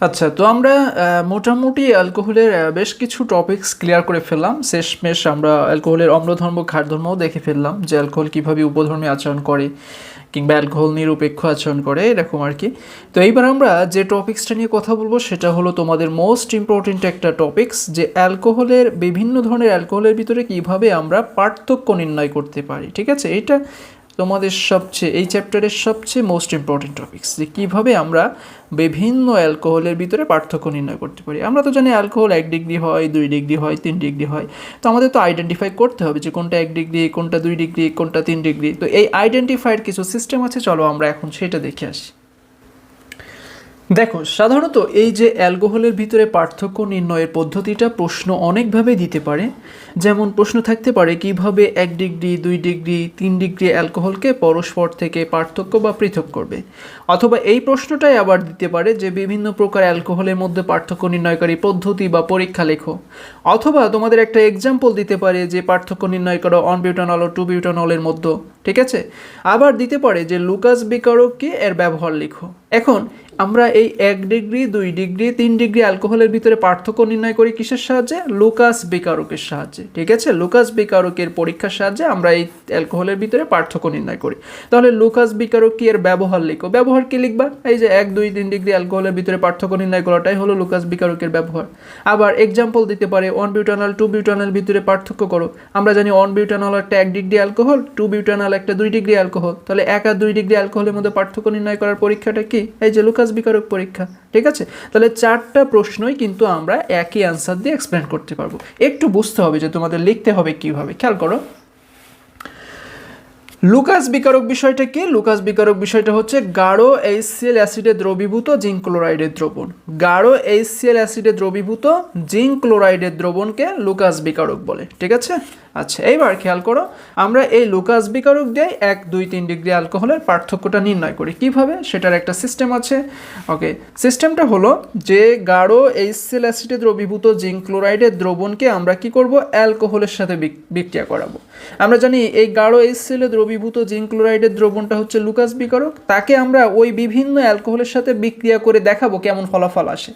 আচ্ছা, তো আমরা মোটামুটি অ্যালকোহলের বেশ কিছু টপিকস ক্লিয়ার করে ফেললাম। শেষমেশ আমরা অ্যালকোহলের অম্লধর্ম ক্ষারধর্মও দেখে ফেললাম, যে অ্যালকোহল কীভাবে উপধর্মী আচরণ করে কিংবা অ্যালকোহল নিরপেক্ষ আচরণ করে, এরকম আর কি। তো এইবার আমরা যে টপিক্সটা নিয়ে কথা বলবো সেটা হলো তোমাদের মোস্ট ইম্পর্টেন্ট একটা টপিক্স, যে অ্যালকোহলের বিভিন্ন ধরনের অ্যালকোহলের ভিতরে কীভাবে আমরা পার্থক্য নির্ণয় করতে পারি। ঠিক আছে, এটা তোমাদের এই চ্যাপ্টারের সবচেয়ে মোস্ট ইম্পর্টেন্ট টপিক্স, যে কীভাবে আমরা বিভিন্ন অ্যালকোহলের ভিতরে পার্থক্য নির্ণয় করতে পারি। আমরা তো জানি অ্যালকোহল 1 ডিগ্রি হয়, 2 ডিগ্রি হয়, 3 ডিগ্রি হয়। তো আমাদের তো আইডেন্টিফাই করতে হবে যে কোনটা 1 ডিগ্রি, কোনটা 2 ডিগ্রি, কোনটা 3 ডিগ্রি। তো এই আইডেন্টিফাইড কিছু সিস্টেম আছে, চলো আমরা এখন সেটা দেখে আসি। দেখো, সাধারণত এই যে অ্যালকোহলের ভিতরে পার্থক্য নির্ণয়ের পদ্ধতিটা প্রশ্ন অনেকভাবে দিতে পারে। যেমন প্রশ্ন থাকতে পারে কিভাবে 1 ডিগ্রি, 2 ডিগ্রি, 3 ডিগ্রি অ্যালকোহলকে পরস্পর থেকে পার্থক্য বা পৃথক করবে। অথবা এই প্রশ্নটাই আবার দিতে পারে যে বিভিন্ন প্রকার অ্যালকোহলের মধ্যে পার্থক্য নির্ণয়কারী পদ্ধতি বা পরীক্ষা লেখো। অথবা তোমাদের একটা এক্সাম্পল দিতে পারে যে পার্থক্য নির্ণয় করো 1 বিউটানল ও 2 বিউটানলের মধ্যে। ঠিক আছে, আবার দিতে পারে যে লুকাস বিকারক কি, এর ব্যবহার লিখো। এখন আমরা এই 1 ডিগ্রি, 2 ডিগ্রি, 3 ডিগ্রি অ্যালকোহলের ভিতরে পার্থক্য নির্ণয় করি কিসের সাহায্যে? লুকাস বিকারকের সাহায্যে। ঠিক আছে, লুকাস বিকারকের পরীক্ষার সাহায্যে আমরা এই অ্যালকোহলের ভিতরে পার্থক্য নির্ণয় করি। তাহলে লুকাস বিকারক কি, এর ব্যবহার লিখো। ব্যবহার কি লিখবা? এই যে 1, 2, 3 ডিগ্রি অ্যালকোহলের ভিতরে পার্থক্য নির্ণয় করাটাই হলো লুকাস বিকারকের ব্যবহার। আবার এক্সাম্পল দিতে পারে 1 বিউটানল 2 বিউটানল ভিতরে পার্থক্য করো। আমরা জানি 1 বিউটানল একটা 1 ডিগ্রি অ্যালকোহল, 2 বিউটানল একটা 2 ডিগ্রি অ্যালকোহল। তাহলে 1 আর 2 ডিগ্রি অ্যালকোহলের মধ্যে পার্থক্য নির্ণয় করার পরীক্ষাটা কি? এই যে লুকাস বিকারক পরীক্ষা। ঠিক আছে, তাহলে 4টা প্রশ্নই কিন্তু আমরা একই অ্যান্সার দিয়ে এক্সপ্লেন করতে পারবো। একটু বুঝতে হবে যে তোমাদের লিখতে হবে কিভাবে, খেয়াল করো। লুকাস বিকারক বিষয়টা কি? লুকাস বিকারক বিষয়টা হচ্ছে গাঢ় HCl অ্যাসিডে দ্রবীভূত জিঙ্ক ক্লোরাইডের দ্রবণ। গাঢ় HCl অ্যাসিডে দ্রবীভূত জিঙ্ক ক্লোরাইডের দ্রবণকে লুকাস বিকারক বলে। ঠিক আছে, আচ্ছা এইবার খেয়াল করো, আমরা এই লুকাস বিকারক দিয়ে 1, 2, 3 ডিগ্রি অ্যালকোহলের পার্থক্যটা নির্ণয় করি। কিভাবে? সেটার একটা সিস্টেম আছে। ওকে, সিস্টেমটা হলো যে গাঢ় HCl অ্যাসিডে দ্রবীভূত জিঙ্ক ক্লোরাইডের দ্রবণকে আমরা কি করব? অ্যালকোহলের সাথে বিক্রিয়া করাবো। আমরা জানি এই গাঢ় HCl এ দ্রবীভূত জিঙ্ক ক্লোরাইডের দ্রবণটা হচ্ছে লুকাস বিকারক। তাকে আমরা ওই বিভিন্ন অ্যালকোহলের সাথে বিক্রিয়া করে দেখাবো কেমন ফলাফল আসে।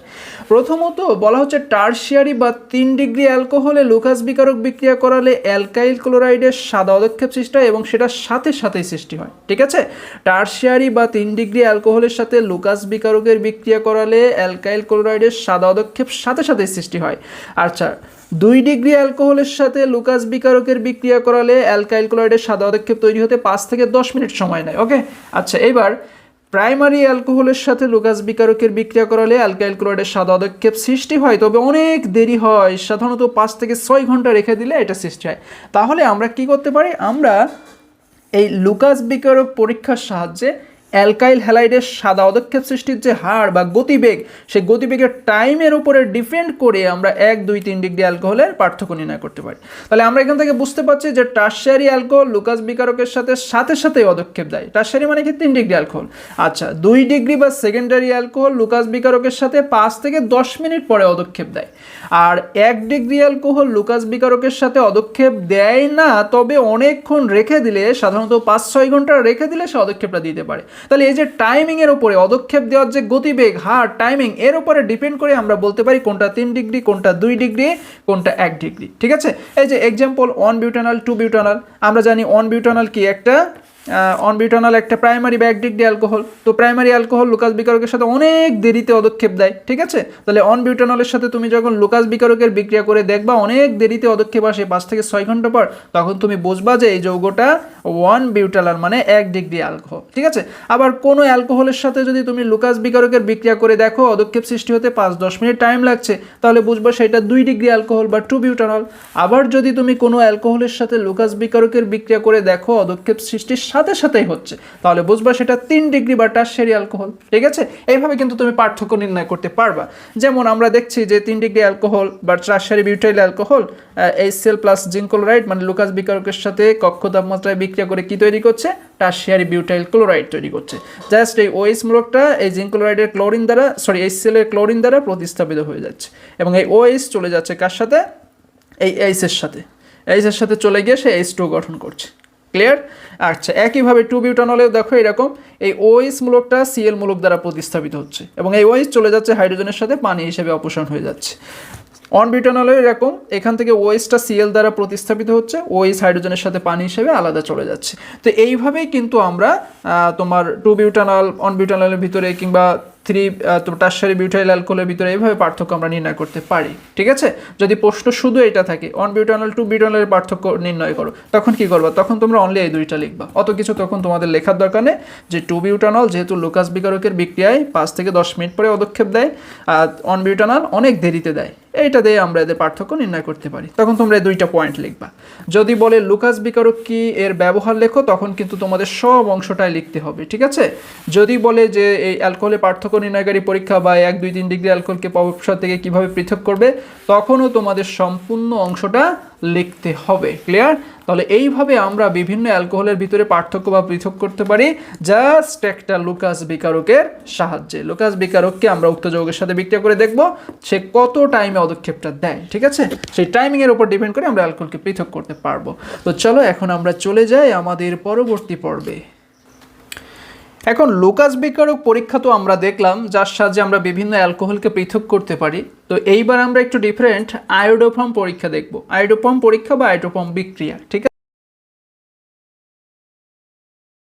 প্রথমত বলা হচ্ছে টারশিয়ারি বা 3 ডিগ্রি অ্যালকোহলে লুকাস বিকারক বিক্রিয়া করালে অ্যালকাইল ক্লোরাইডের সাদা পদক্ষেপ সৃষ্টি হয় এবং সেটা সাথে সাথেই সৃষ্টি হয়। ঠিক আছে, টারশিয়ারি বা 3 ডিগ্রি অ্যালকোহলের সাথে লুকাস বিকারকের বিক্রিয়া করালে অ্যালকাইল ক্লোরাইডের সাদা পদক্ষেপ সাথে সাথেই সৃষ্টি হয়। আচ্ছা, 2 ডিগ্রি অ্যালকোহলের সাথে লুকাস বিকারকের বিক্রিয়া করালে অ্যালকাইল ক্লোরাইডের সাদা পদক্ষেপ তৈরি হতে 5 থেকে 10 মিনিট সময় নেয়। ওকে, আচ্ছা এইবার প্রাইমারি অ্যালকোহলের সাথে লুকাস বিকারকের বিক্রিয়া করালে অ্যালকাইল ক্লোরাইডের সাদা পদক্ষেপ সৃষ্টি হয়, তবে অনেক দেরি হয়, সাধারণত 5 থেকে 6 ঘন্টা রেখে দিলে এটা সৃষ্টি হয়। তাহলে আমরা কি করতে পারি? আমরা এই লুকাস বিকারক পরীক্ষার সাহায্যে অ্যালকাইল হ্যালাইডের সাদা পদক্ষেপ সৃষ্টির যে হার বা গতিবেগ, সেই গতিবেগের টাইমের উপরে ডিপেন্ড করে আমরা 1, 2, 3 ডিগ্রি অ্যালকোহলের পার্থক্য নির্ণয় করতে পারি। তাহলে আমরা এখান থেকে বুঝতে পারছি যে টারশিয়ারি অ্যালকোহল লুকাস বিকারকের সাথে সাথে পদক্ষেপ দেয়। টারশিয়ারি মানে কি? 3 ডিগ্রি অ্যালকোহল। আচ্ছা, 2 ডিগ্রি বা সেকেন্ডারি অ্যালকোহল লুকাস বিকারকের সাথে 5 থেকে 10 মিনিট পরে পদক্ষেপ দেয়। আর 1 ডিগ্রি অ্যালকোহল লুকাস বিকারকের সাথে পদক্ষেপ দেয় না, তবে অনেকক্ষণ রেখে দিলে, সাধারণত 5-6 ঘন্টা রেখে দিলে সে পদক্ষেপটা দিতে পারে। তাহলে এই যে টাইমিংয়ের উপরে, পদক্ষেপ দেওয়ার যে গতিবেগ, হার, টাইমিং, এর উপরে ডিপেন্ড করে আমরা বলতে পারি কোনটা 3 ডিগ্রি, কোনটা 2 ডিগ্রি, কোনটা 1 ডিগ্রি। ঠিক আছে, এই যে এক্সাম্পল 1 বিউটানল 2 বিউটানল। আমরা জানি 1 বিউটানল কি? একটা 1 বিউটানল একটা প্রাইমারি বা 1 ডিগ্রি অ্যালকোহল। তো প্রাইমারি অ্যালকোহল লুকাস বিকারকের সাথে অনেক দেরিতে পদক্ষেপ দেয়। ঠিক আছে, তাহলে 1 বিউটানলের সাথে তুমি যখন লুকাস বিকারকের বিক্রিয়া করে দেখবা অনেক দেরিতে পদক্ষেপ আসে 5 থেকে 6 ঘন্টা পর, তখন তুমি বুঝবা যে এই যৌগটা 1 বিউটানল মানে 1 ডিগ্রি অ্যালকোহল। ঠিক আছে, আবার কোনো অ্যালকোহলের সাথে যদি তুমি লুকাস বিকারকের বিক্রিয়া করে দেখো পদক্ষেপ সৃষ্টি হতে 5-10 মিনিট টাইম লাগছে, তাহলে বুঝবা সেটা 2 ডিগ্রি অ্যালকোহল বা 2 বিউটানল। আবার যদি তুমি কোনো অ্যালকোহলের সাথে লুকাস বিকারকের বিক্রিয়া করে দেখো পদক্ষেপ সৃষ্টির সাথেই হচ্ছে, তাহলে বুঝবা সেটা 3 ডিগ্রি বা টারশিয়ারি অ্যালকোহল। ঠিক আছে, এইভাবে কিন্তু তুমি পার্থক্য নির্ণয় করতে পারবা। যেমন আমরা দেখছি যে 3 ডিগ্রি অ্যালকোহল বা tertiary butyl alcohol HCl plus zinc chloride মানে লুকাস বিকারকের সাথে কক্ষ তাপমাত্রায় বিক্রিয়া করে কি তৈরি করছে? টারশিয়ারি বিউটাইল ক্লোরাইড তৈরি করছে। জাস্ট এই OH মূলকটা এই জিঙ্ক ক্লোরাইডের ক্লোরিন দ্বারা, HCl এর ক্লোরিন দ্বারা প্রতিস্থাপিত হয়ে যাচ্ছে এবং এই OH চলে যাচ্ছে কার সাথে? এই H এর সাথে। H এর সাথে চলে গিয়ে সে H2 গঠন করছে। ক্লিয়ার? আচ্ছা, একইভাবে 2 বিউটানলেও দেখো এরকম এই OH মূলকটা Cl মূলক দ্বারা প্রতিস্থাপিত হচ্ছে এবং এই OH চলে যাচ্ছে হাইড্রোজেনের সাথে পানি হিসেবে অপসারণ হয়ে যাচ্ছে। 1 বিউটানলেও এরকম, এখান থেকে OHটা Cl দ্বারা প্রতিস্থাপিত হচ্ছে, OH হাইড্রোজেনের সাথে পানি হিসেবে আলাদা চলে যাচ্ছে। তো এইভাবেই কিন্তু আমরা তোমার 2 বিউটানল 1 বিউটানলের ভিতরে কিংবা 3 টারশারি বিউটাইল অ্যালকোহলের ভিতরে এইভাবে পার্থক্য আমরা নির্ণয় করতে পারি। ঠিক আছে? যদি প্রশ্ন শুধু এটা থাকে 1 বিউটানল 2 বিউটানলের পার্থক্য নির্ণয় করো, তখন কি করবা? তখন তোমরা অনলি এই দুইটা লিখবা, অত কিছু তখন তোমাদের লেখার দরকার নেই। যে 2 বিউটানল যেহেতু লুকাস বিকারকের বিক্রিয়ায় 5 থেকে 10 মিনিট পরে পদক্ষেপ দেয়, আর 1 বিউটানল অনেক দেরিতে দেয়, এইটা দিয়ে আমরা এদের পার্থক্য নির্ণয় করতে পারি। তখন তোমরা এই দুইটা পয়েন্ট লিখবা। যদি বলে লুকাস বিকারক কি, এর ব্যবহার লেখো, তখন কিন্তু তোমাদের সব অংশটাই লিখতে হবে। ঠিক আছে? যদি বলে যে এই অ্যালকোহলের পার্থক্য নির্ণয়কারী পরীক্ষা বা 1, 2, 3 ডিগ্রি অ্যালকোহলকে অপসার থেকে কিভাবে পৃথক করবে, তখনও তোমাদের সম্পূর্ণ অংশটা লিখতে হবে। ক্লিয়ার? তাহলে এইভাবে আমরা বিভিন্ন অ্যালকোহলের ভিতরে পার্থক্য বা পৃথক করতে পারি জাস্ট একটা লুকাস বিকারকের সাহায্যে। লুকাস বিকারককে আমরা উক্ত যৌগের সাথে বিক্রিয়া করে দেখব সে কত টাইমে পদক্ষেপটা দেয়। ঠিক আছে? সেই টাইমিংয়ের উপর ডিপেন্ড করে আমরা অ্যালকোহলকে পৃথক করতে পারবো। তো চলো এখন আমরা চলে যাই আমাদের পরবর্তী পর্বে। এখন লুকাস বিকারক পরীক্ষা তো আমরা দেখলাম, যার সাহায্যে আমরা বিভিন্ন অ্যালকোহলকে পৃথক করতে পারি। তো এইবার আমরা একটু ডিফারেন্ট আয়োডোফর্ম পরীক্ষা দেখব। আয়োডোফর্ম পরীক্ষা বা আয়োডোফর্ম বিক্রিয়া। ঠিক